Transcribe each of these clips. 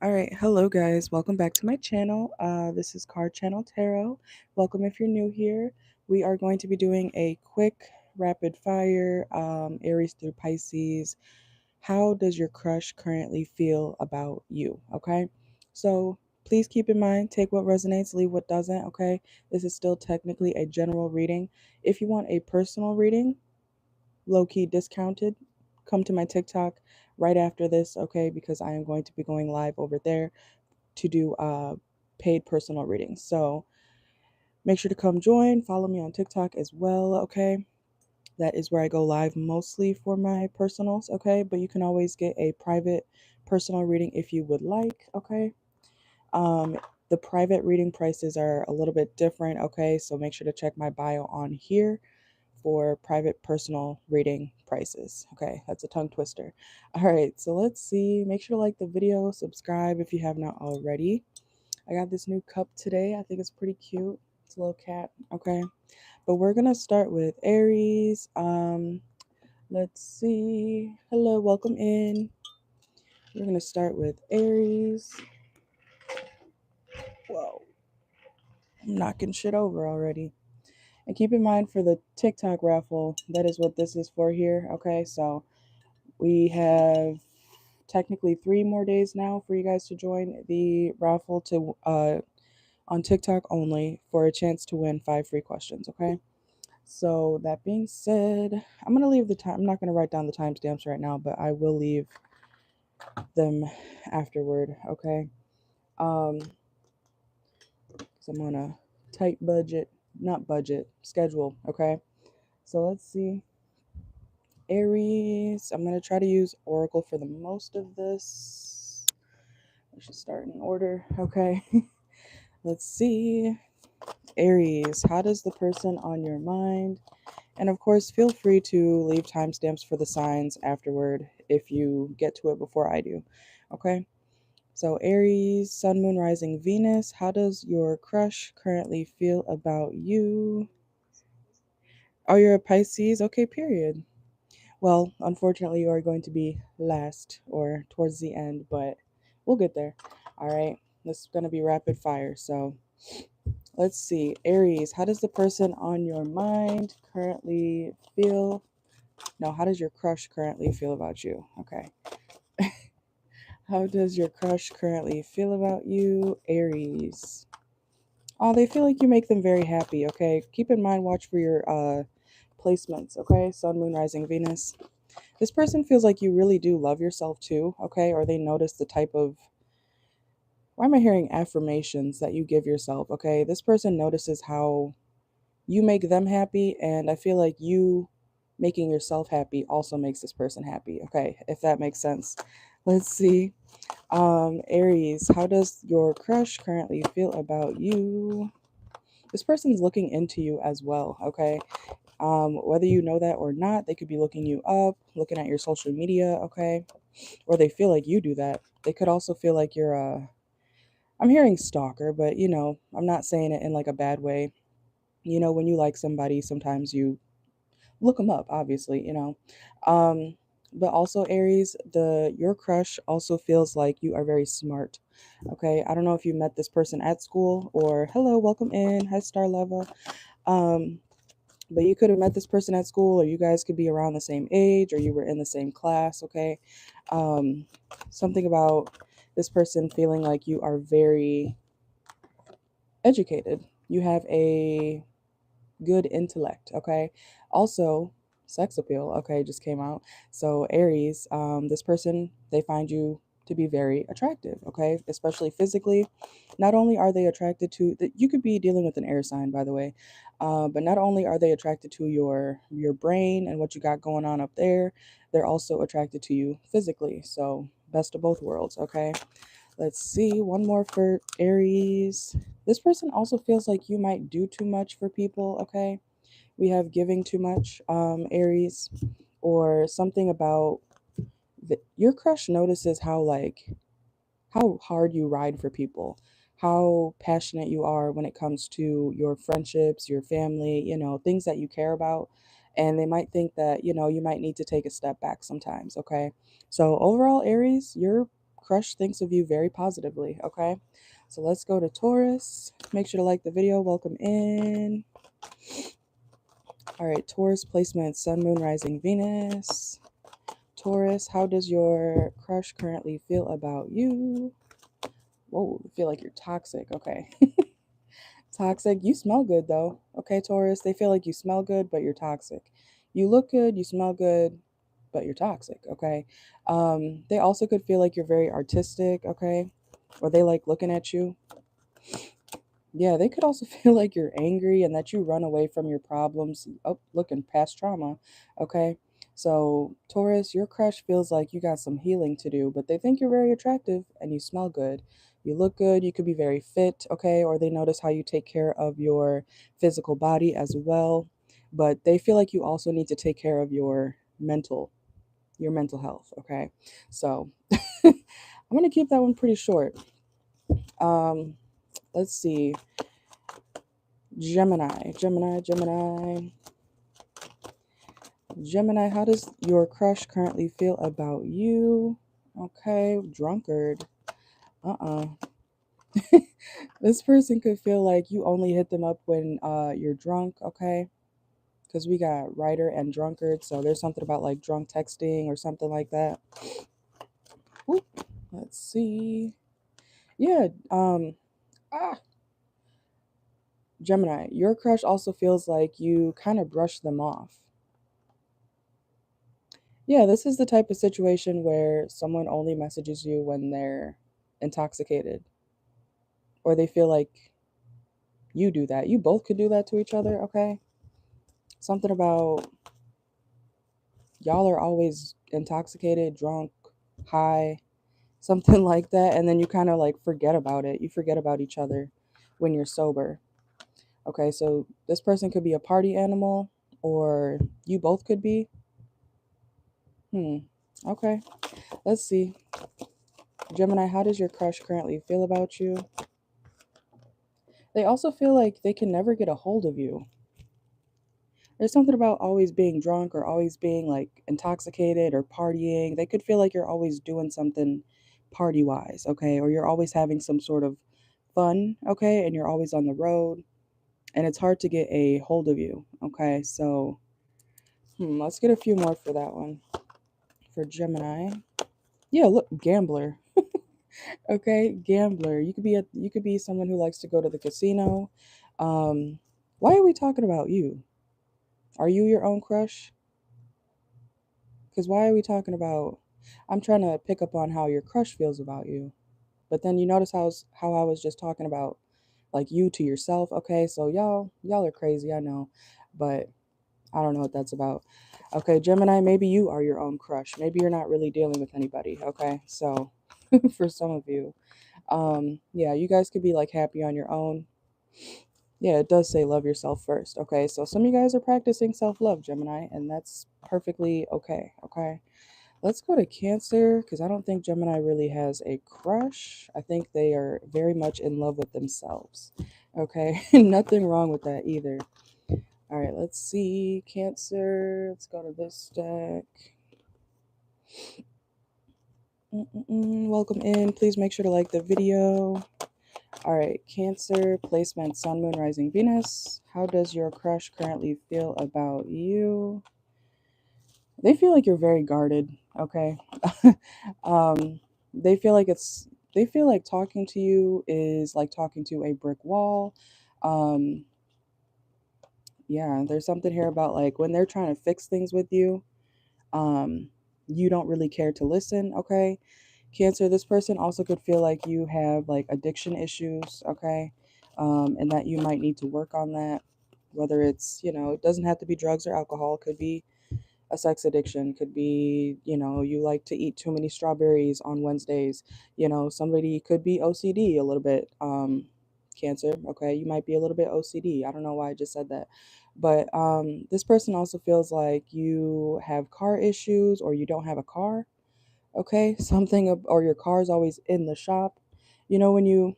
All right, hello guys, welcome back to my channel. This is CarChanneledTarot. Welcome if you're new here. We are going to be doing a quick rapid fire Aries through Pisces. How does your crush currently feel about you? Okay, so please keep in mind, take what resonates, leave what doesn't. Okay, this is still technically a general reading. If you want a personal reading, low key discounted, come to my TikTok right after this, okay? Because I am going to be going live over there to do paid personal readings. So make sure to come join. Follow me on TikTok as well, okay? That is where I go live mostly for my personals, okay? But you can always get a private personal reading if you would like, okay? Um, the private reading prices are a little bit different, okay? So make sure to check my bio on here for private personal reading prices. Okay, that's a tongue twister. All right, so let's see. Make sure to like the video, subscribe if you have not already. I got this new cup today. I think it's pretty cute. It's a little cat. Okay, but we're gonna start with Aries. Let's see. Hello, welcome in. We're gonna start with Aries. Whoa, I'm knocking shit over already. And keep in mind for the TikTok raffle, that is what this is for here. Okay, so we have technically 3 more days now for you guys to join the raffle to on TikTok only for a chance to win 5 free questions. Okay. So that being said, I'm gonna leave the time. I'm not gonna write down the timestamps right now, but I will leave them afterward. Okay. Um, because I'm on a tight budget, not budget schedule. Okay. So let's see. Aries. I'm gonna try to use Oracle for the most of this. I should start in order. Okay. Let's see. Aries, how does the person on your mind? And of course, feel free to leave timestamps for the signs afterward if you get to it before I do. Okay. So, Aries, Sun, Moon, Rising, Venus, how does your crush currently feel about you? Oh, you're a Pisces? Okay, period. Well, unfortunately, you are going to be last or towards the end, but we'll get there. All right. This is going to be rapid fire. So, let's see. Aries, how does the person on your mind currently feel? No, how does your crush currently feel about you? Okay. How does your crush currently feel about you? Aries. Oh, they feel like you make them very happy, okay? Keep in mind, watch for your placements, okay? Sun, Moon, Rising, Venus. This person feels like you really do love yourself too, okay? Or they notice the type of, why am I hearing affirmations that you give yourself, okay? This person notices how you make them happy, and I feel like you making yourself happy also makes this person happy, okay? If that makes sense. Let's see. Aries, how does your crush currently feel about you? This person's looking into you as well, okay? Whether you know that or not, they could be looking you up, looking at your social media, okay? Or they feel like you do that. They could also feel like you're a, I'm hearing stalker, but I'm not saying it in like a bad way. When you like somebody, sometimes you look them up, obviously. Um, but also Aries, the your crush also feels like you are very smart. Okay, I don't know if you met this person at school or hello, welcome in, hi Star Lava. Um, but you could have met this person at school, or you guys could be around the same age, or you were in the same class. Okay, um, something about this person feeling like you are very educated. You have a good intellect, okay? Also, sex appeal, okay, just came out. So, Aries, this person, they find you to be very attractive, okay? Especially physically. Not only are they attracted to that, you could be dealing with an air sign, by the way. But not only are they attracted to your brain and what you got going on up there, they're also attracted to you physically. So, best of both worlds, okay? Let's see, one more for Aries. This person also feels like you might do too much for people, okay? We have giving too much, Aries, or something about your crush notices how hard you ride for people, how passionate you are when it comes to your friendships, your family, things that you care about. and they might think that, you might need to take a step back sometimes, okay? So overall, Aries, your crush thinks of you very positively, okay? So let's go to Taurus. Make sure to like the video. Welcome in. All right, Taurus placement, Sun, Moon, Rising, Venus. Taurus, how does your crush currently feel about you? Whoa, I feel like you're toxic. Okay. Toxic. You smell good though. Okay, Taurus, they feel like you smell good, but you're toxic. You look good, you smell good, but you're toxic. Okay. They also could feel like you're very artistic. Okay. Or they like looking at you. Yeah, they could also feel like you're angry and that you run away from your problems. Oh, looking past trauma. Okay. So, Taurus, your crush feels like you got some healing to do, but they think you're very attractive and you smell good. You look good. You could be very fit. Okay. Or they notice how you take care of your physical body as well. But they feel like you also need to take care of your mental health. Okay. So, I'm going to keep that one pretty short. Let's see. Gemini, how does your crush currently feel about you? Okay, drunkard. Uh-uh. This person could feel like you only hit them up when you're drunk, okay? Because we got writer and drunkard, so there's something about like drunk texting or something like that. Oop, let's see. Yeah, ah, Gemini, your crush also feels like you kind of brush them off. Yeah, this is the type of situation where someone only messages you when they're intoxicated or they feel like you do that. You both could do that to each other, okay? Something about y'all are always intoxicated, drunk, high, something like that. And then you kind of like forget about it. You forget about each other when you're sober. Okay, so this person could be a party animal or you both could be. Okay, let's see. Gemini, how does your crush currently feel about you? They also feel like they can never get a hold of you. There's something about always being drunk or always being like intoxicated or partying. They could feel like you're always doing something party wise, okay? Or you're always having some sort of fun, okay? And you're always on the road and it's hard to get a hold of you, okay? So, let's get a few more for that one. For Gemini. Yeah, look, gambler. Okay, gambler. You could be someone who likes to go to the casino. Why are we talking about you? Are you your own crush? Because why are we talking about? I'm trying to pick up on how your crush feels about you. But then you notice how I was just talking about like you to yourself. Okay, so y'all are crazy, I know, but I don't know what that's about. Okay, Gemini, maybe you are your own crush. Maybe you're not really dealing with anybody. Okay, so for some of you, yeah, you guys could be like happy on your own. Yeah, it does say love yourself first. Okay, so some of you guys are practicing self love, Gemini, and that's perfectly okay. Okay. Let's go to Cancer because I don't think Gemini really has a crush. I think they are very much in love with themselves. Okay, nothing wrong with that either. All right, let's see. Cancer, let's go to this deck. Welcome in. Please make sure to like the video. All right, Cancer, placement, Sun, Moon, Rising, Venus. How does your crush currently feel about you? They feel like you're very guarded, okay? um, they feel like they feel like talking to you is like talking to a brick wall. Um, yeah, there's something here about like when they're trying to fix things with you, um, you don't really care to listen, okay? Cancer, this person also could feel like you have like addiction issues, okay? And that you might need to work on that. Whether it's, it doesn't have to be drugs or alcohol, it could be a sex addiction, could be, you like to eat too many strawberries on Wednesdays. Somebody could be OCD a little bit. Cancer, okay, you might be a little bit OCD. I don't know why I just said that. But this person also feels like you have car issues or you don't have a car, okay? Or your car is always in the shop. When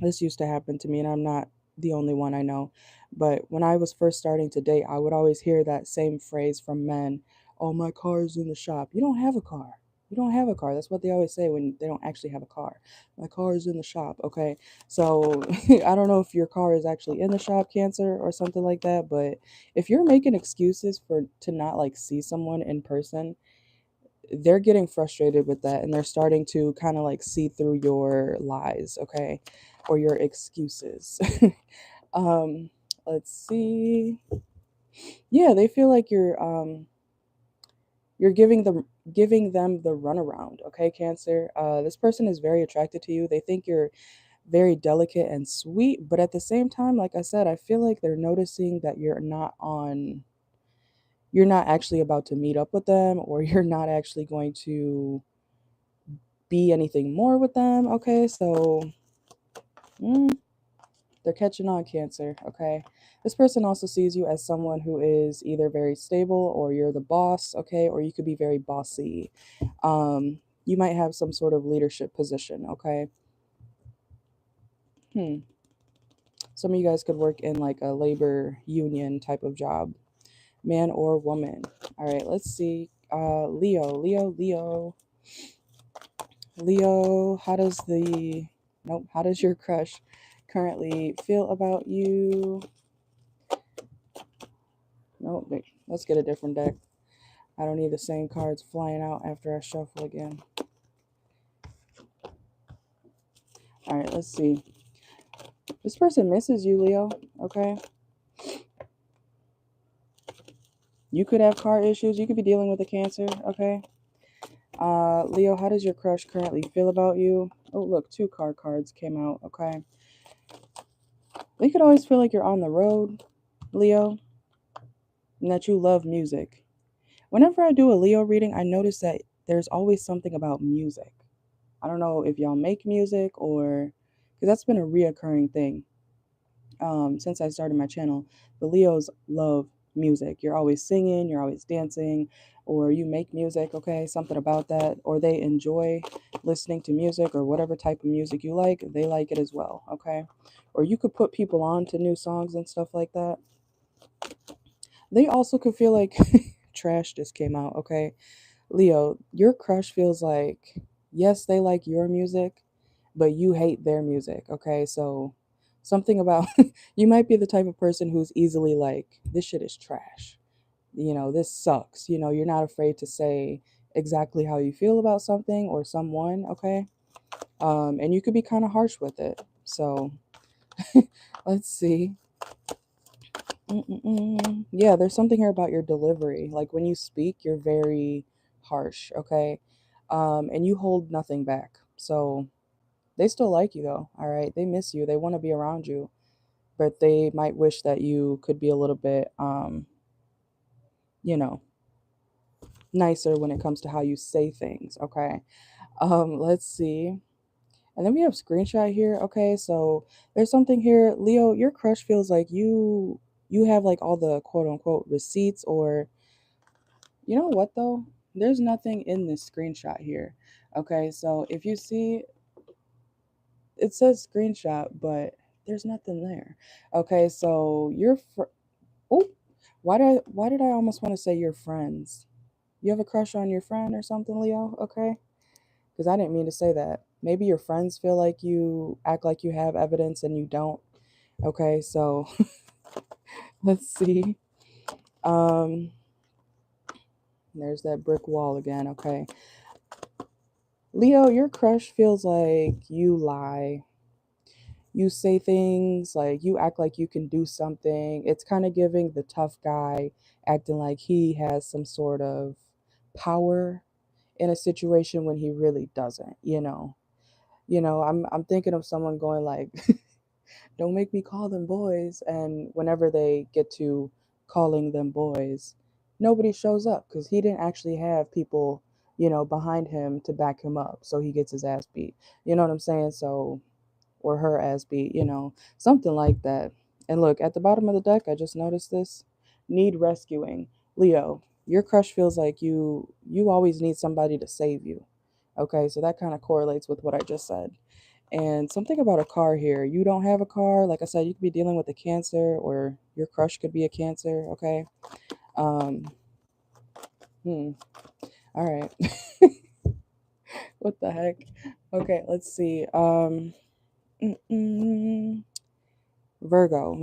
this used to happen to me, and I'm not the only one I know. But when I was first starting to date, I would always hear that same phrase from men. Oh, my car is in the shop. You don't have a car. You don't have a car. That's what they always say when they don't actually have a car. My car is in the shop. Okay. So I don't know if your car is actually in the shop, Cancer, or something like that. But if you're making excuses for to not like see someone in person, they're getting frustrated with that and they're starting to kind of like see through your lies, okay? Or your excuses. um let's see. Yeah, they feel like you're giving them the runaround, okay, Cancer. This person is very attracted to you. They think you're very delicate and sweet, but at the same time, like I said, I feel like they're noticing that you're not actually about to meet up with them, or you're not actually going to be anything more with them. Okay, so mm, they're catching on, Cancer. Okay, this person also sees you as someone who is either very stable, or you're the boss. Okay, or you could be very bossy. You might have some sort of leadership position. Okay. Hmm. Some of you guys could work in like a labor union type of job, man or woman. All right, let's see. Leo, how does how does your crush currently feel about you? Nope, wait, let's get a different deck. I don't need the same cards flying out after I shuffle again. All right, let's see. This person misses you, Leo, okay? You could have car issues. You could be dealing with a Cancer, okay? Leo, how does your crush currently feel about you? Oh, look, 2 car cards came out, okay? They could always feel like you're on the road, Leo, and that you love music. Whenever I do a Leo reading, I notice that there's always something about music. I don't know if y'all make music or because that's been a reoccurring thing since I started my channel. The Leos love music. You're always singing, you're always dancing, or you make music, okay? Something about that. Or they enjoy listening to music or whatever type of music you like, they like it as well, okay? Or you could put people on to new songs and stuff like that. They also could feel like trash just came out, okay? Leo, your crush feels like, yes, they like your music, but you hate their music, okay? So something about you might be the type of person who's easily like, this shit is trash. This sucks. You're not afraid to say exactly how you feel about something or someone, okay? And you could be kind of harsh with it. So let's see. Yeah, there's something here about your delivery. Like when you speak, you're very harsh, okay? And you hold nothing back. So they still like you though, all right? They miss you. They want to be around you, but they might wish that you could be a little bit you know, nicer when it comes to how you say things, okay? Let's see. And then we have screenshot here. Okay, so there's something here. Leo, your crush feels like you have like all the quote unquote receipts, or you know what though? There's nothing in this screenshot here. Okay, so if you see, it says screenshot, but there's nothing there. Okay, so oh, why did I almost want to say your friends? You have a crush on your friend or something, Leo? Okay, because I didn't mean to say that. Maybe your friends feel like you act like you have evidence and you don't. Okay, so let's see. Um, there's that brick wall again. Okay, Leo, your crush feels like you lie. You say things like you act like you can do something. It's kind of giving the tough guy acting like he has some sort of power in a situation when he really doesn't. I'm thinking of someone going like, "Don't make me call them boys," and whenever they get to calling them boys, nobody shows up because he didn't actually have people, behind him to back him up, so he gets his ass beat. You know what I'm saying? So, or her ass beat, something like that. And look, at the bottom of the deck, I just noticed this. Need rescuing. Leo, your crush feels like you always need somebody to save you. Okay, so that kind of correlates with what I just said. And something about a car here. You don't have a car. Like I said, you could be dealing with a Cancer, or your crush could be a Cancer, okay? Um, hmm. All right. What the heck? Okay, let's see. Mm-mm. Virgo.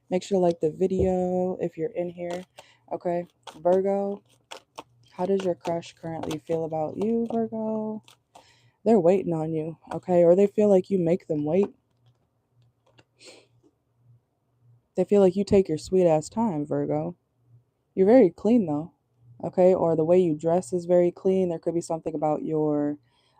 Make sure to like the video if you're in here. Okay, Virgo, how does your crush currently feel about you, Virgo? They're waiting on you, okay? Or they feel like you make them wait. They feel like you take your sweet ass time, Virgo. You're very clean though, okay? Or the way you dress is very clean. There could be something about your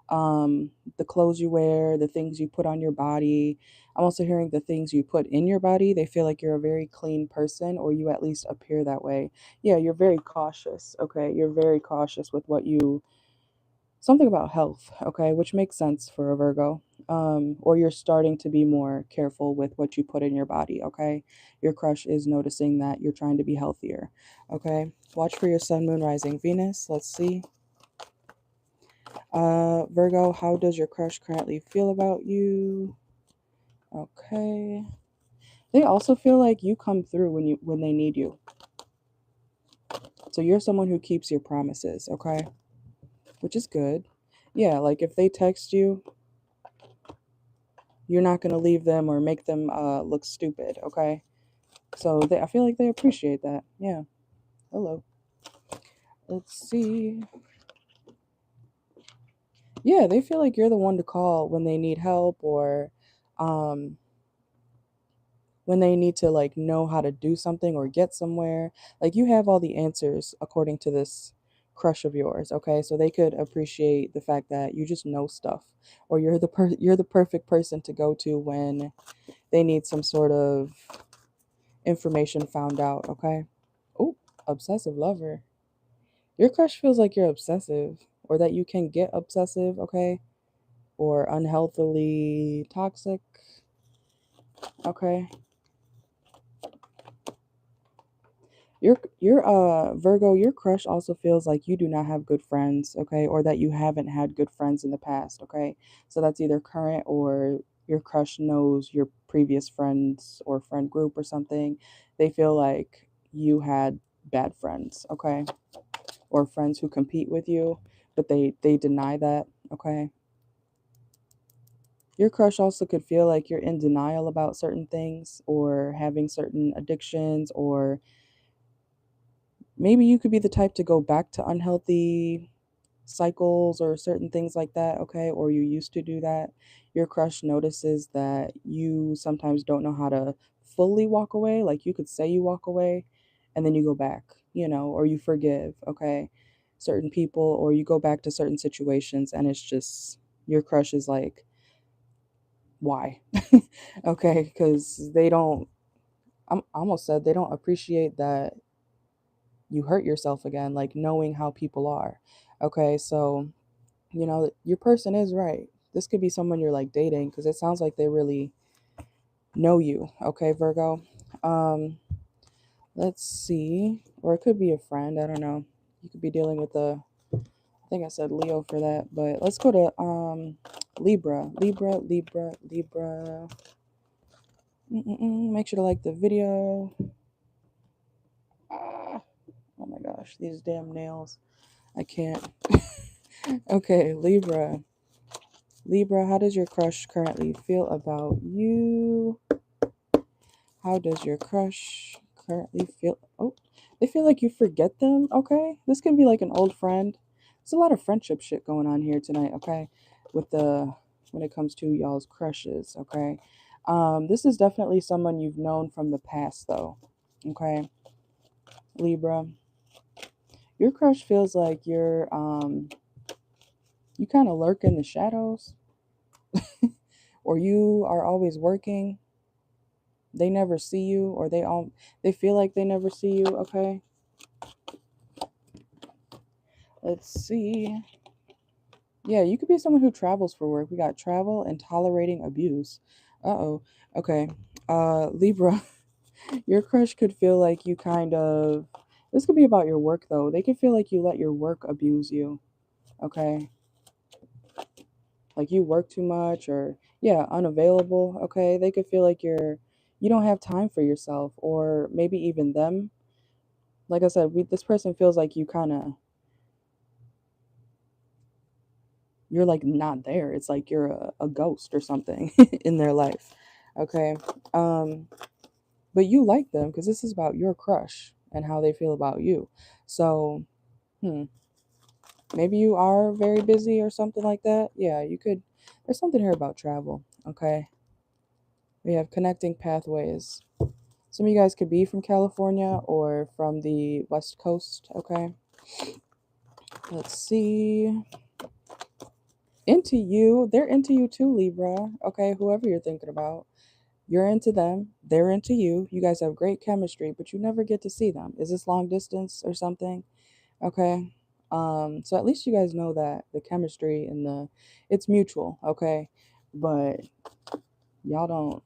the clothes you wear, the things you put on your body. I'm also hearing the things you put in your body. They feel like you're a very clean person, or you at least appear that way. Yeah, you're very cautious, okay? You're very cautious with what you, something about health, okay, which makes sense for a Virgo. Or you're starting to be more careful with what you put in your body, okay? Your crush is noticing that you're trying to be healthier, okay? Watch for your sun, moon, rising, Venus. Let's see. Virgo, how does your crush currently feel about you? Okay. They also feel like you come through when they need you. So you're someone who keeps your promises, okay? Which is good. Yeah, like if they text you, you're not going to leave them or make them look stupid, okay? So I feel like they appreciate that. Yeah. Hello. Let's see. Yeah, they feel like you're the one to call when they need help, or um when they need to like know how to do something or get somewhere. Like you have all the answers according to this crush of yours, okay? So they could appreciate the fact that you just know stuff, or you're the perfect person to go to when they need some sort of information found out, okay? Oh, obsessive lover. Your crush feels like you're obsessive, or that you can get obsessive, okay? Or unhealthily toxic, okay? Your Virgo, your crush also feels like you do not have good friends, okay? Or that you haven't had good friends in the past, okay? So that's either current, or your crush knows your previous friends or friend group or something. They feel like you had bad friends, okay? Or friends who compete with you, but they deny that, okay? Your crush also could feel like you're in denial about certain things, or having certain addictions, or maybe you could be the type to go back to unhealthy cycles or certain things like that, okay? Or you used to do that. Your crush notices that you sometimes don't know how to fully walk away. Like you could say you walk away and then you go back, or you forgive, okay? Certain people, or you go back to certain situations, and it's just your crush is like, why? Okay, because they don't, I almost said they don't appreciate that you hurt yourself again, like knowing how people are. Okay, so your person is right. This could be someone you're like dating, because it sounds like they really know you. Okay, Virgo. Um, let's see. Or it could be a friend. I don't know. You could be dealing with I think I said Leo for that, but let's go to Libra. Libra. Make sure to like the video. Ah, oh my gosh, these damn nails. I can't. Okay, Libra. Libra, how does your crush currently feel about you? How does your crush currently feel? Oh, they feel like you forget them. Okay, this can be like an old friend. There's a lot of friendship shit going on here tonight. Okay, with when it comes to y'all's crushes. Okay, this is definitely someone you've known from the past, though. Okay, Libra, your crush feels like you kind of lurk in the shadows, or you are always working. They never see you, or they feel like they never see you. Okay, let's see. Yeah, you could be someone who travels for work. We got travel and tolerating abuse. Uh-oh. Okay. Libra, your crush could feel like you this could be about your work though. They could feel like you let your work abuse you. Okay. like you work too much, or yeah, unavailable, okay? They could feel like you don't have time for yourself, or maybe even them. Like I said, this person feels like you're like not there. It's like you're a ghost or something in their life. Okay. Um but you like them because this is about your crush and how they feel about you. So, hmm, maybe you are very busy or something like that. Yeah, you could. There's something here about travel. Okay. We have connecting pathways. Some of you guys could be from California or from the West Coast. Okay. Let's see. Into you. They're into you too, Libra. Okay. Whoever you're thinking about. You're into them. They're into you. You guys have great chemistry, but you never get to see them. Is this long distance or something? Okay. So at least you guys know that the chemistry and it's mutual, okay? But y'all don't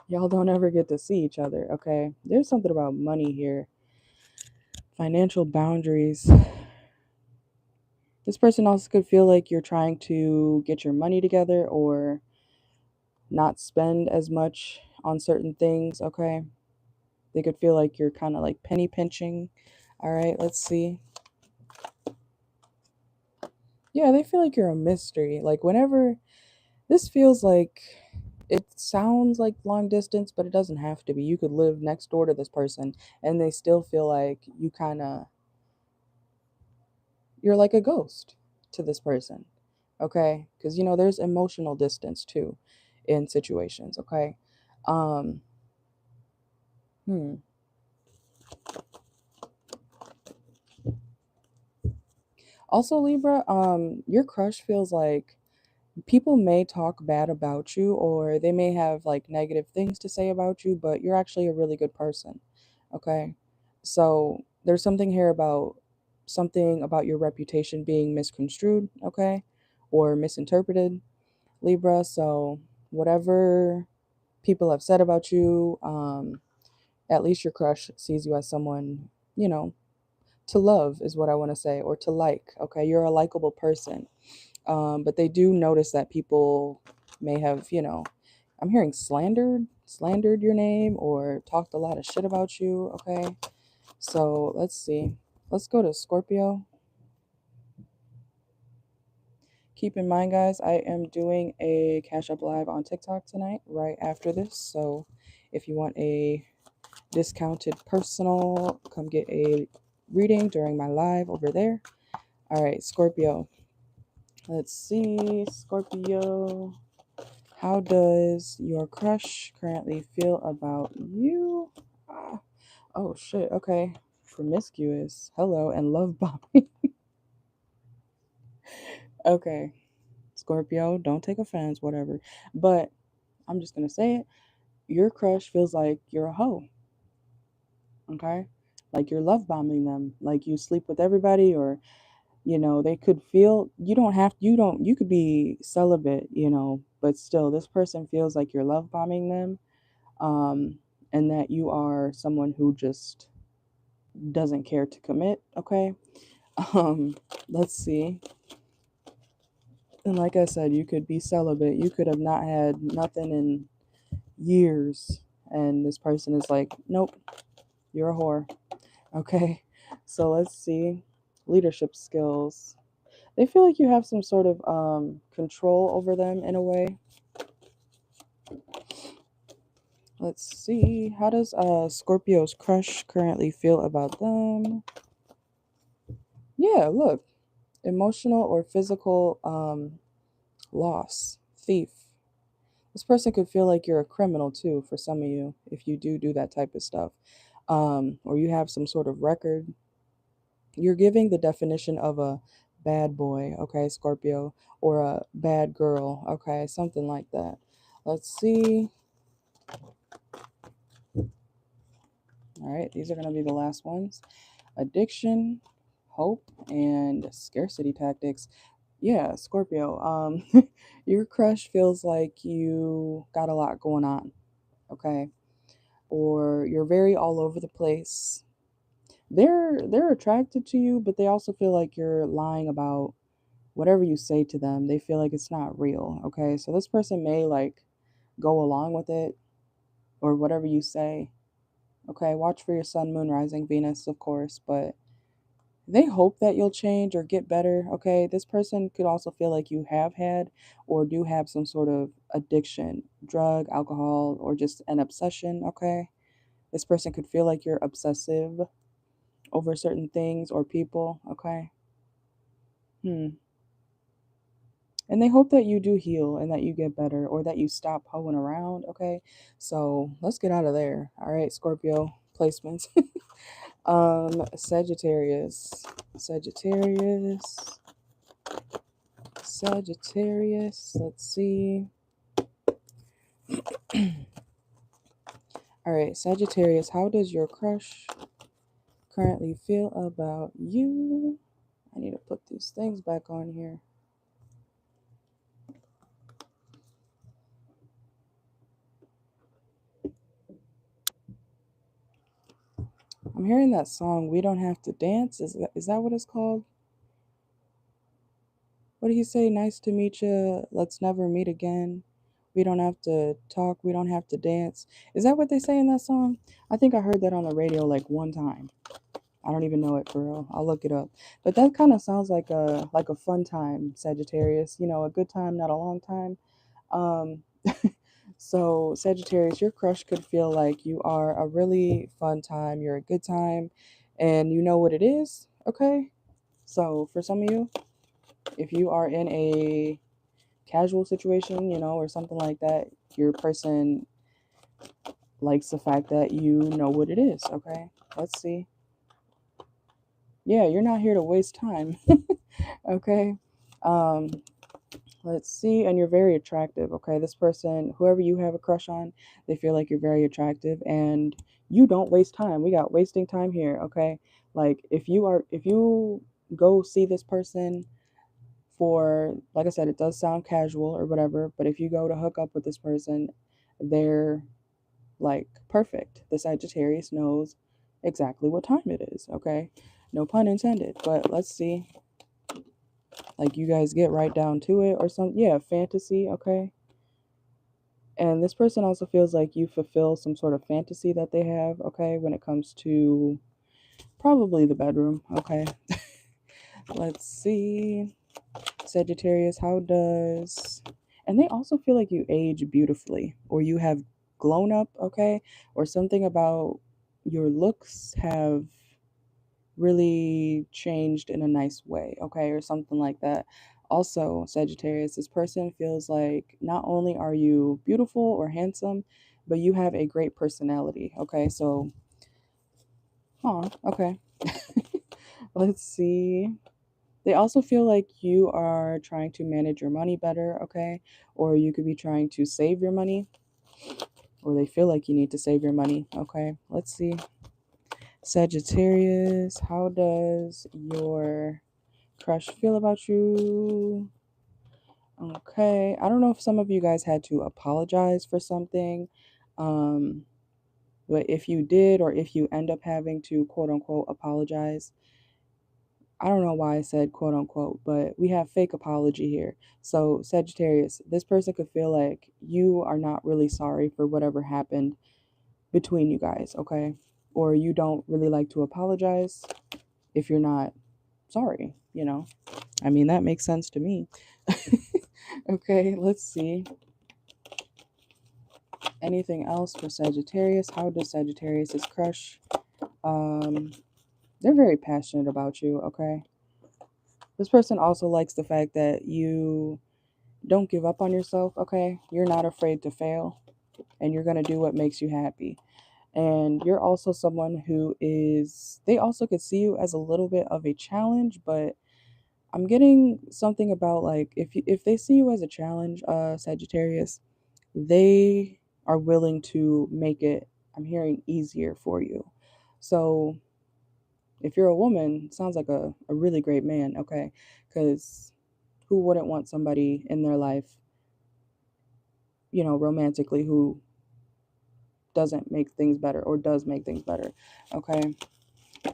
y'all don't ever get to see each other, okay? There's something about money here. Financial boundaries. This person also could feel like you're trying to get your money together or not spend as much on certain things, okay? They could feel like you're kind of like penny pinching. All right, let's see. Yeah, they feel like you're a mystery. Like whenever this feels like it sounds like long distance, but it doesn't have to be. You could live next door to this person and they still feel like you're like a ghost to this person. Okay? Cuz there's emotional distance too in situations, okay? Um hmm. Also Libra, your crush feels like people may talk bad about you or they may have like negative things to say about you, but you're actually a really good person. Okay. So there's something about your reputation being misconstrued, okay, or misinterpreted, Libra. So whatever people have said about you, at least your crush sees you as someone, you know, to love is what I want to say, or to like. Okay. You're a likable person. But they do notice that people may have, I'm hearing slandered your name or talked a lot of shit about you. Okay. So let's see. Let's go to Scorpio. Keep in mind, guys, I am doing a Cash Up Live on TikTok tonight, right after this. So if you want a discounted personal, come get a reading during my live over there. All right, Scorpio. Let's see, Scorpio. How does your crush currently feel about you? Ah, oh shit. Okay. Promiscuous. Hello, and love bombing. Okay. Scorpio, don't take offense, whatever. But I'm just gonna say it. Your crush feels like you're a hoe. Okay? Like you're love bombing them. Like you sleep with everybody, or they could feel you could be celibate, but still this person feels like you're love bombing them. And that you are someone who just doesn't care to commit. Okay. Um, let's see. And like I said, you could be celibate. You could have not had nothing in years. And this person is like, nope, you're a whore. Okay. So let's see. Leadership skills. They feel like you have some sort of control over them in a way. Let's see. How does Scorpio's crush currently feel about them? Yeah, look. Emotional or physical loss, thief. This person could feel like you're a criminal too for some of you if you do that type of stuff, or you have some sort of record. You're giving the definition of a bad boy, okay, Scorpio, or a bad girl, okay, something like that. Let's see. All right, these are going to be the last ones. Addiction, hope, and scarcity tactics. Yeah, Scorpio. Your crush feels like you got a lot going on, okay? Or you're very all over the place. They're attracted to you, but they also feel like you're lying about whatever you say to them, they feel like it's not real. Okay, so this person may like go along with it or whatever you say. Okay, watch for your sun, moon, rising, Venus, of course, but they hope that you'll change or get better. Okay, this person could also feel like you have had or do have some sort of addiction, drug, alcohol, or just an obsession. Okay, this person could feel like you're obsessive over certain things or people. Okay, and they hope that you do heal and that you get better or that you stop hoeing around. Okay, so let's get out of there. All right, Scorpio placements. Sagittarius, Sagittarius, Sagittarius. Let's see. All right, Sagittarius, how does your crush currently feel about you? I need to put these things back on here. I'm hearing that song, We Don't Have to Dance. Is that what it's called? What do you say? Nice to meet you. Let's never meet again. We don't have to talk. We don't have to dance. Is that what they say in that song? I think I heard that on the radio like one time. I don't even know it for real. I'll look it up. But that kind of sounds like a fun time, Sagittarius. You know, a good time, not a long time. Um, so Sagittarius, your crush could feel like you are a really fun time. You're a good time, and you know what it is. Okay. So for some of you, if you are in a casual situation, you know, or something like that, your person likes the fact that you know what it is. Okay. Let's see. Yeah, you're not here to waste time. Okay. Um, let's see. And you're very attractive. Okay. This person, whoever you have a crush on, they feel like you're very attractive and you don't waste time. We got wasting time here. Okay. Like if you go see this person for, like I said, it does sound casual or whatever, but if you go to hook up with this person, they're like perfect. The Sagittarius knows exactly what time it is. Okay. No pun intended. But let's see. Like you guys get right down to it or something. Yeah, fantasy. Okay. And this person also feels like you fulfill some sort of fantasy that they have. Okay. When it comes to probably the bedroom. Okay. Let's see. Sagittarius, how does. And they also feel like you age beautifully or you have grown up, okay? Or something about your looks have really changed in a nice way, okay? Or something like that. Also, Sagittarius, this person feels like not only are you beautiful or handsome, but you have a great personality, okay? So, okay. Let's see. They also feel like you are trying to manage your money better, okay? Or you could be trying to save your money, or they feel like you need to save your money, okay? Let's see. Sagittarius, how does your crush feel about you? Okay. I don't know if some of you guys had to apologize for something. Um, but if you did, or if you end up having to quote unquote apologize, I don't know why I said quote unquote, but we have fake apology here. So, Sagittarius, this person could feel like you are not really sorry for whatever happened between you guys, okay? Or you don't really like to apologize if you're not sorry, you know? I mean, that makes sense to me. Okay, let's see. Anything else for Sagittarius? How does Sagittarius's crush? Um, they're very passionate about you, okay? This person also likes the fact that you don't give up on yourself, okay? You're not afraid to fail and you're going to do what makes you happy. And you're also someone who is, they also could see you as a little bit of a challenge, but I'm getting something about like if they see you as a challenge, Sagittarius, they are willing to make it, I'm hearing, easier for you. So if you're a woman, sounds like a really great man, okay? Because who wouldn't want somebody in their life, you know, romantically, who doesn't make things better or does make things better, okay?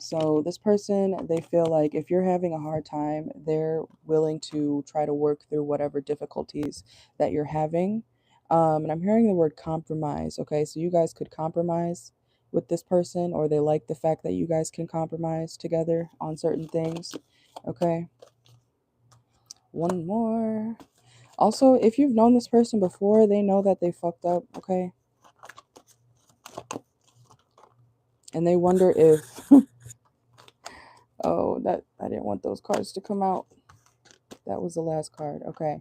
So this person, they feel like if you're having a hard time, they're willing to try to work through whatever difficulties that you're having. And I'm hearing the word compromise. Okay, so you guys could compromise with this person, or they like the fact that you guys can compromise together on certain things. Okay, one more. Also, if you've known this person before, they know that they fucked up. Okay, and they wonder if oh, that I didn't want those cards to come out. That was the last card. Okay.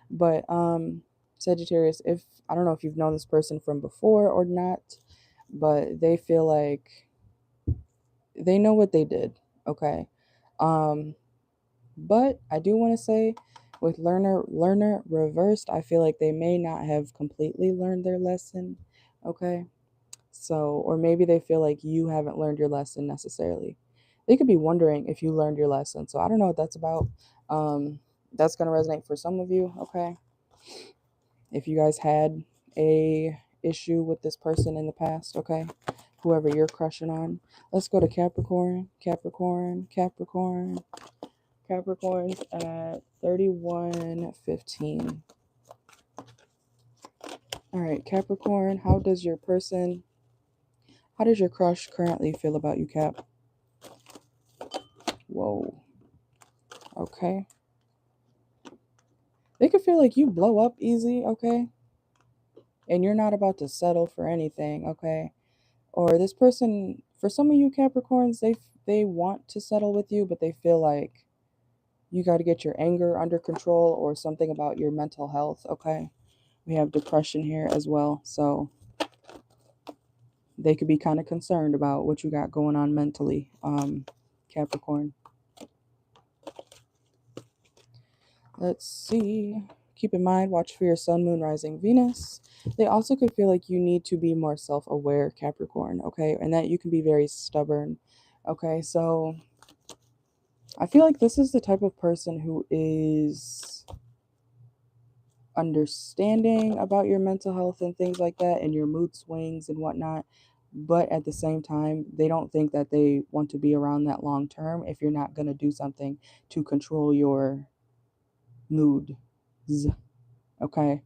But Sagittarius, if I don't know if you've known this person from before or not, but they feel like they know what they did. Okay. Um but I do want to say with learner reversed, I feel like they may not have completely learned their lesson. Okay. So, or maybe they feel like you haven't learned your lesson necessarily. They could be wondering if you learned your lesson. So, I don't know what that's about. That's going to resonate for some of you, okay? If you guys had a issue with this person in the past, okay? Whoever you're crushing on. Let's go to Capricorn, Capricorn, Capricorn. Capricorn's at 31:15. All right, Capricorn, how does your crush currently feel about you, Cap? Whoa. Okay. They could feel like you blow up easy, okay? And you're not about to settle for anything, okay? Or this person, for some of you Capricorns, they want to settle with you, but they feel like you got to get your anger under control or something about your mental health, okay? We have depression here as well, so they could be kind of concerned about what you got going on mentally, Capricorn. Let's see. Keep in mind, watch for your sun, moon, rising, Venus. They also could feel like you need to be more self-aware, Capricorn, okay? And that you can be very stubborn, okay? So I feel like this is the type of person who is understanding about your mental health and things like that and your mood swings and whatnot. But at the same time, they don't think that they want to be around that long term if you're not going to do something to control your mood. Okay.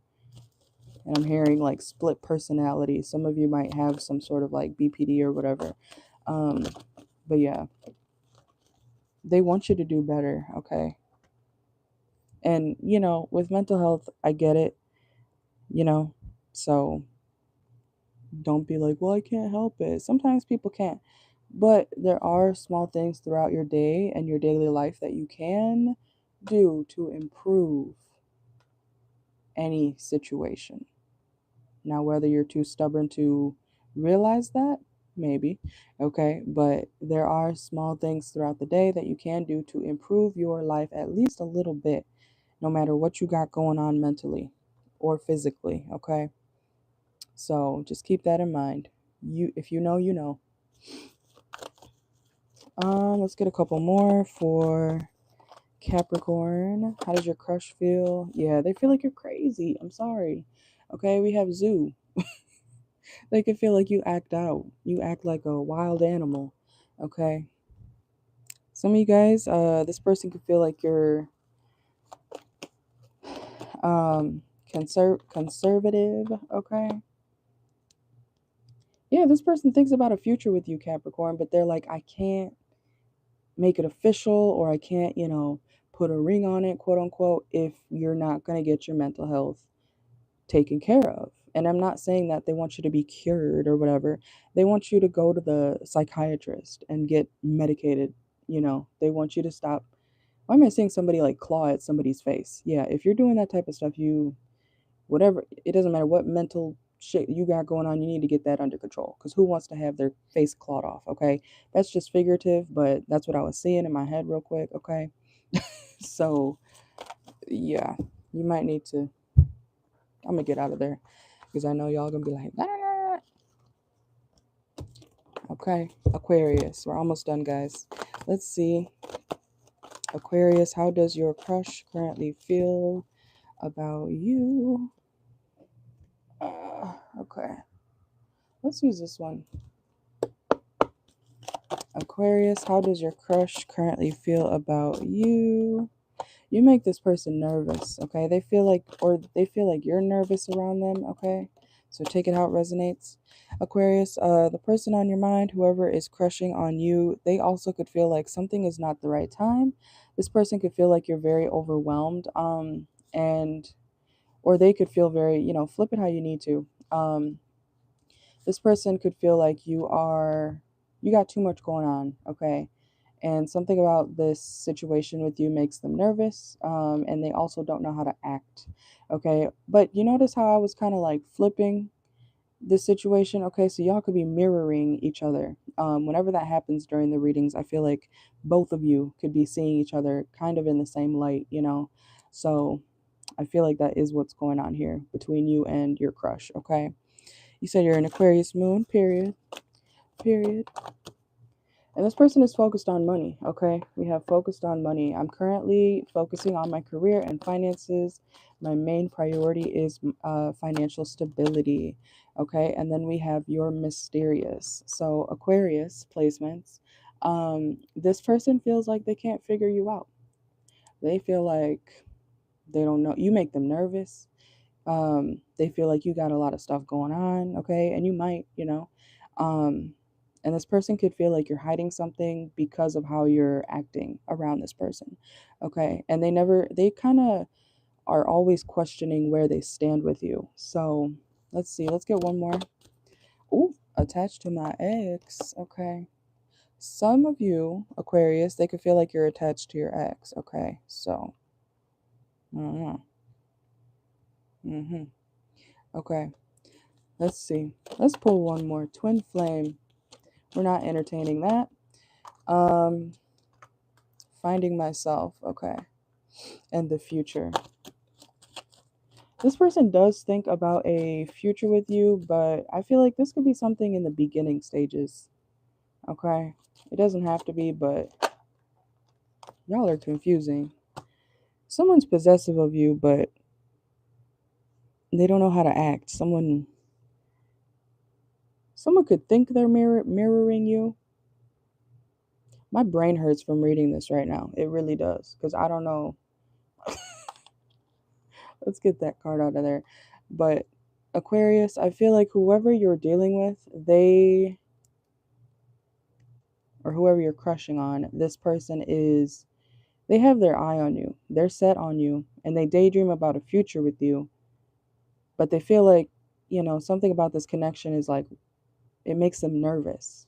And I'm hearing like split personality. Some of you might have some sort of like BPD or whatever. Um, but yeah, they want you to do better. Okay. And, with mental health, I get it, you know, so don't be like, well, I can't help it. Sometimes people can't. But there are small things throughout your day and your daily life that you can do to improve any situation. Now, whether you're too stubborn to realize that, maybe, okay, but there are small things throughout the day that you can do to improve your life at least a little bit, no matter what you got going on mentally or physically, okay? So just keep that in mind. If you know, you know. Let's get a couple more for Capricorn. How does your crush feel? Yeah, they feel like you're crazy. I'm sorry. Okay, we have Zoo. They can feel like you act out. You act like a wild animal. Okay. Some of you guys, this person could feel like you're conservative. Okay. Yeah, this person thinks about a future with you, Capricorn, but they're like, I can't make it official, or I can't, put a ring on it, quote unquote, if you're not going to get your mental health taken care of. And I'm not saying that they want you to be cured or whatever. They want you to go to the psychiatrist and get medicated. They want you to stop. Why am I seeing somebody like claw at somebody's face? Yeah, if you're doing that type of stuff, whatever, it doesn't matter what mental shit you got going on, you need to get that under control. Because who wants to have their face clawed off? Okay, that's just figurative, but that's what I was seeing in my head real quick. Okay, so yeah, you might need to. I'm gonna get out of there because I know y'all gonna be like, ah. Okay, Aquarius, we're almost done, guys. Let's see, Aquarius, how does your crush currently feel about you? Okay, let's use this one. Aquarius, how does your crush currently feel about you? You make this person nervous, okay? They feel like you're nervous around them, okay? So take it how it resonates. Aquarius, the person on your mind, whoever is crushing on you, they also could feel like something is not the right time. This person could feel like you're very overwhelmed, and or they could feel very, flip it how you need to. This person could feel like you got too much going on, okay? And something about this situation with you makes them nervous, and they also don't know how to act, okay? But you notice how I was kind of like flipping this situation, okay? So y'all could be mirroring each other. Whenever that happens during the readings, I feel like both of you could be seeing each other kind of in the same light. So I feel like that is what's going on here between you and your crush, okay? You said you're an Aquarius moon, period. Period. And this person is focused on money, okay? We have focused on money. I'm currently focusing on my career and finances. My main priority is financial stability, okay? And then we have your mysterious. So, Aquarius placements. This person feels like they can't figure you out. They feel like they don't know. You make them nervous. They feel like you got a lot of stuff going on, okay? And you might. Um, and this person could feel like you're hiding something because of how you're acting around this person, okay? And they kind of are always questioning where they stand with you. So let's see, let's get one more. Ooh, attached to my ex, okay. Some of you, Aquarius, they could feel like you're attached to your ex, okay? So, I don't know. Okay. Let's see. Let's pull one more. Twin flame. We're not entertaining that. Um, Finding myself. Okay. And the future. This person does think about a future with you, but I feel like this could be something in the beginning stages. Okay. It doesn't have to be, but y'all are confusing. Someone's possessive of you, but they don't know how to act. Someone could think they're mirroring you. My brain hurts from reading this right now. It really does, because I don't know. Let's get that card out of there. But Aquarius, I feel like whoever you're dealing with, or whoever you're crushing on, this person they have their eye on you. They're set on you, and they daydream about a future with you. But they feel like, something about this connection is like, it makes them nervous.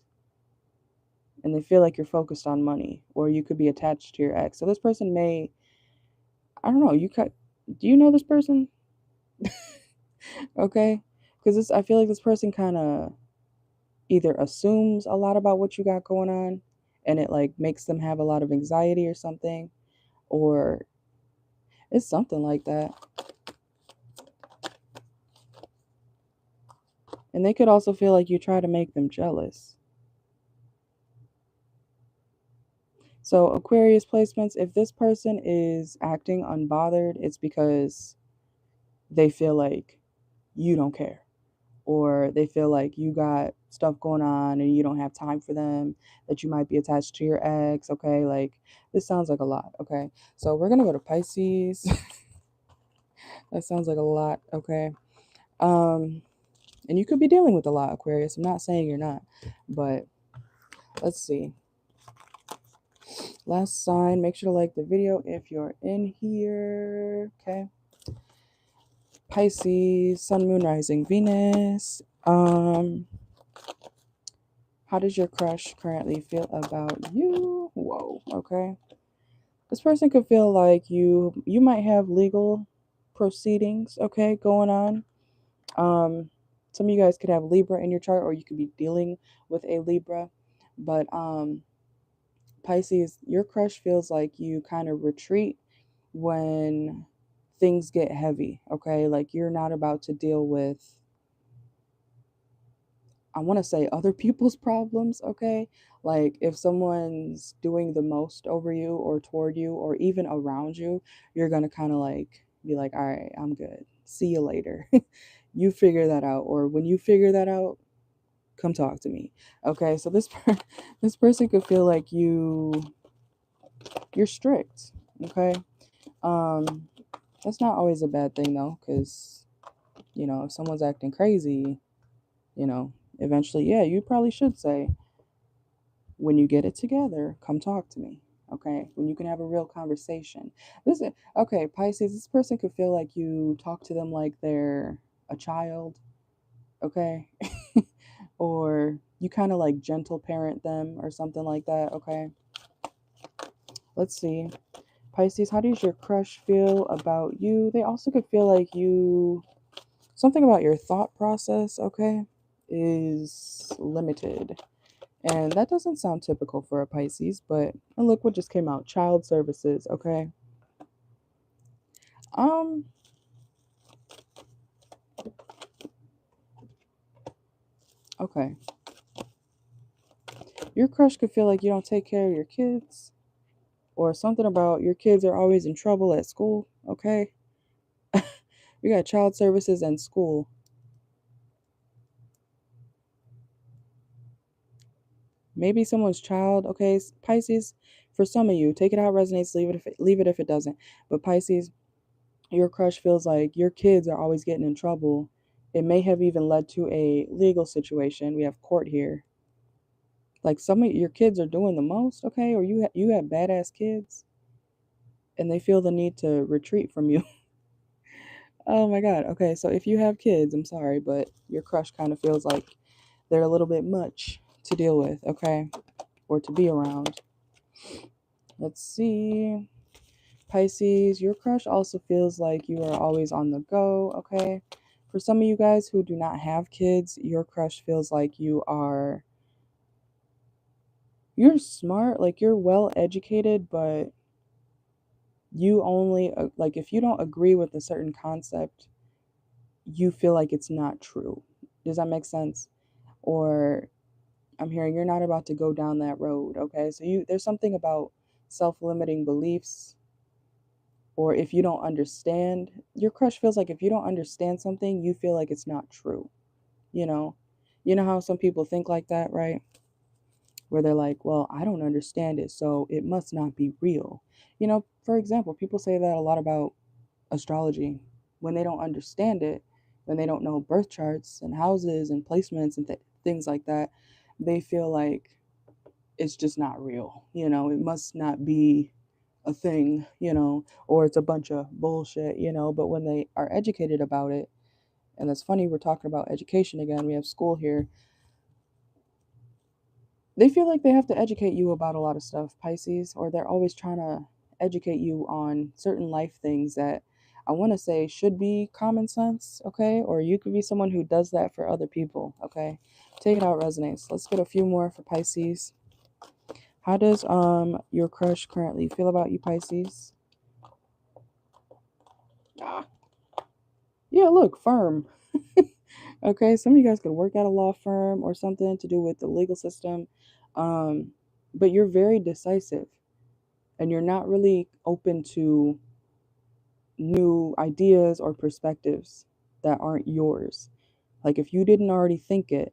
And they feel like you're focused on money, or you could be attached to your ex. So this person I don't know, do you know this person? Okay? Because I feel like this person kind of either assumes a lot about what you got going on, and it like makes them have a lot of anxiety or something, or it's something like that. And they could also feel like you try to make them jealous. So Aquarius placements, if this person is acting unbothered, it's because they feel like you don't care, or they feel like you got stuff going on and you don't have time for them, that you might be attached to your ex, okay? Like, this sounds like a lot, okay? So we're gonna go to Pisces. That sounds like a lot, okay? Um, and you could be dealing with a lot, Aquarius. I'm not saying you're not, but let's see. Last sign, make sure to like the video if you're in here, okay? Pisces, Sun, Moon, Rising, Venus. How does your crush currently feel about you? Whoa, okay. This person could feel like you might have legal proceedings, okay, going on. Some of you guys could have Libra in your chart, or you could be dealing with a Libra. But Pisces, your crush feels like you kind of retreat when things get heavy, okay? Like, you're not about to deal with, I want to say, other people's problems, okay? Like, if someone's doing the most over you or toward you or even around you, you're going to kind of like be like, all right, I'm good. See you later. You figure that out. Or when you figure that out, come talk to me. Okay, so this person could feel like you're strict. Okay, um, that's not always a bad thing though, because if someone's acting crazy, eventually, yeah, you probably should say, when you get it together, come talk to me. Okay, when you can have a real conversation. Listen, okay, Pisces, this person could feel like you talk to them like they're a child. Okay. Or you kind of like gentle parent them or something like that. Okay, let's see. Pisces, how does your crush feel about you? They also could feel like something about your thought process, okay, is limited. And that doesn't sound typical for a Pisces, but and look what just came out. Child services, okay? Um, okay. Your crush could feel like you don't take care of your kids, or something about your kids are always in trouble at school, okay? We got child services and school. Maybe someone's child, okay? Pisces, for some of you, take it how it resonates, leave it if it doesn't. But Pisces, your crush feels like your kids are always getting in trouble. It may have even led to a legal situation. We have court here. Like some of your kids are doing the most, okay? Or you have badass kids and they feel the need to retreat from you. Oh my god. Okay, so if you have kids, I'm sorry, but your crush kind of feels like they're a little bit much to deal with, okay? Or to be around. Let's see. Pisces, your crush also feels like you are always on the go, okay? For some of you guys who do not have kids, your crush feels like you're smart, like you're well educated, but you only like if you don't agree with a certain concept, you feel like it's not true. Does that make sense? Or I'm hearing you're not about to go down that road, okay? So there's something about self-limiting beliefs, or if you don't understand, your crush feels like if you don't understand something, you feel like it's not true, you know? You know how some people think like that, right? Where they're like, well, I don't understand it, so it must not be real. For example, people say that a lot about astrology when they don't understand it, when they don't know birth charts and houses and placements and things like that. They feel like it's just not real. It must not be a thing, or it's a bunch of bullshit, but when they are educated about it, and it's funny we're talking about education again, we have school here, they feel like they have to educate you about a lot of stuff, Pisces, or they're always trying to educate you on certain life things that I want to say should be common sense, okay? Or you could be someone who does that for other people, okay? Take it how it resonates. Let's get a few more for Pisces. How does your crush currently feel about you, Pisces? Ah, yeah, look, firm. Okay, some of you guys could work at a law firm or something to do with the legal system. Um, but you're very decisive and you're not really open to new ideas or perspectives that aren't yours. Like if you didn't already think it,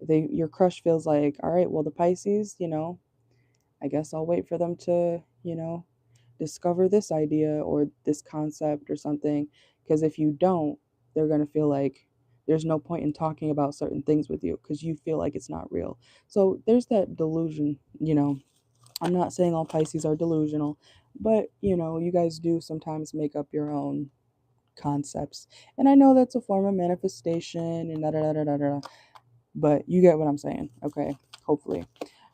your crush feels like, all right, well the Pisces, I guess I'll wait for them to, discover this idea or this concept or something. Because if you don't, they're going to feel like there's no point in talking about certain things with you because you feel like it's not real. So there's that delusion. I'm not saying all Pisces are delusional, but you guys do sometimes make up your own concepts. And I know that's a form of manifestation and da da da da da. But you get what I'm saying, okay? Hopefully.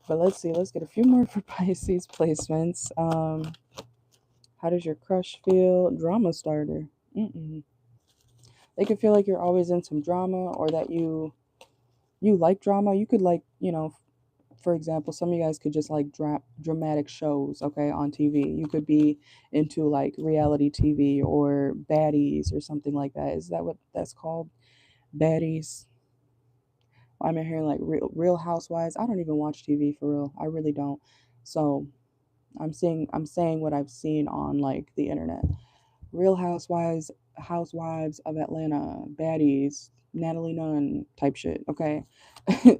But let's see. Let's get a few more for Pisces placements. How does your crush feel? Drama starter. Mm-mm. They could feel like you're always in some drama, or that you like drama. You could like, for example, some of you guys could just like dramatic shows, okay, on TV. You could be into like reality TV or baddies or something like that. Is that what that's called? Baddies. I'm in here like Real Housewives. I don't even watch TV for real. I really don't. So I'm saying what I've seen on like the internet. Real Housewives, Housewives of Atlanta, baddies, Natalie Nunn type shit, okay?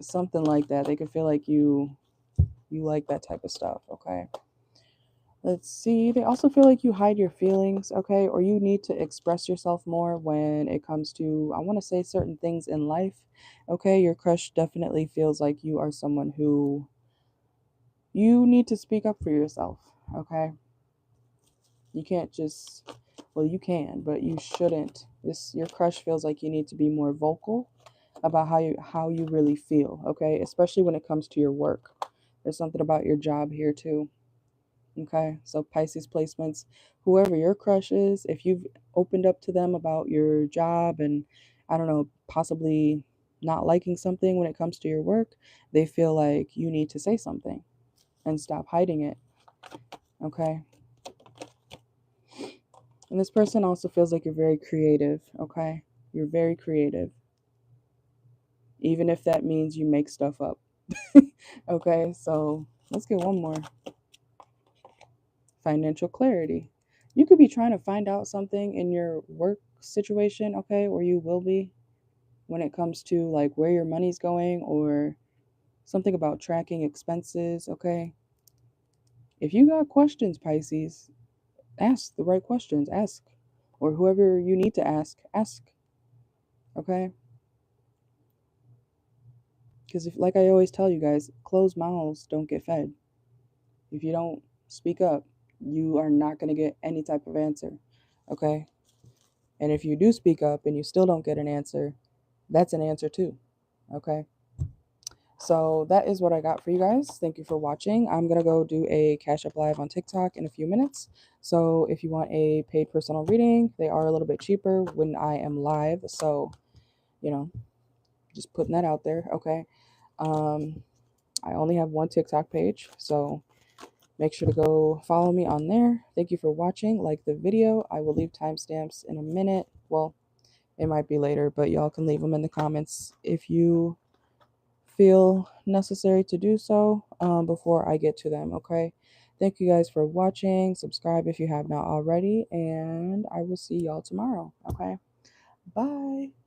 Something like that. They could feel like you like that type of stuff, okay? Let's see. They also feel like you hide your feelings, okay? Or you need to express yourself more when it comes to, I want to say, certain things in life, okay? Your crush definitely feels like you are someone who you need to speak up for yourself, okay? You can't just, well, you can, but you shouldn't. Your crush feels like you need to be more vocal about how you really feel, okay? Especially when it comes to your work. There's something about your job here too. Okay, so Pisces placements, whoever your crush is, if you've opened up to them about your job and I don't know, possibly not liking something when it comes to your work, they feel like you need to say something and stop hiding it. Okay, and this person also feels like you're very creative. Okay, you're very creative, even if that means you make stuff up. Okay, so let's get one more. Financial clarity. You could be trying to find out something in your work situation, okay, or you will be when it comes to like where your money's going or something about tracking expenses, okay? If you got questions, Pisces, ask the right questions, ask. Or whoever you need to ask, okay? Because if, like I always tell you guys, closed mouths don't get fed. If you don't speak up, you are not going to get any type of answer, okay? And if you do speak up and you still don't get an answer, that's an answer too. Okay. So that is what I got for you guys. Thank you for watching. I'm going to go do a Cash Up Live on TikTok in a few minutes. So if you want a paid personal reading, they are a little bit cheaper when I am live. So, you know, just putting that out there. Okay. I only have one TikTok page. So make sure to go follow me on there. Thank you for watching. Like the video. I will leave timestamps in a minute. Well, it might be later, but y'all can leave them in the comments if you feel necessary to do so before I get to them, okay? Thank you guys for watching. Subscribe if you have not already, and I will see y'all tomorrow, okay? Bye.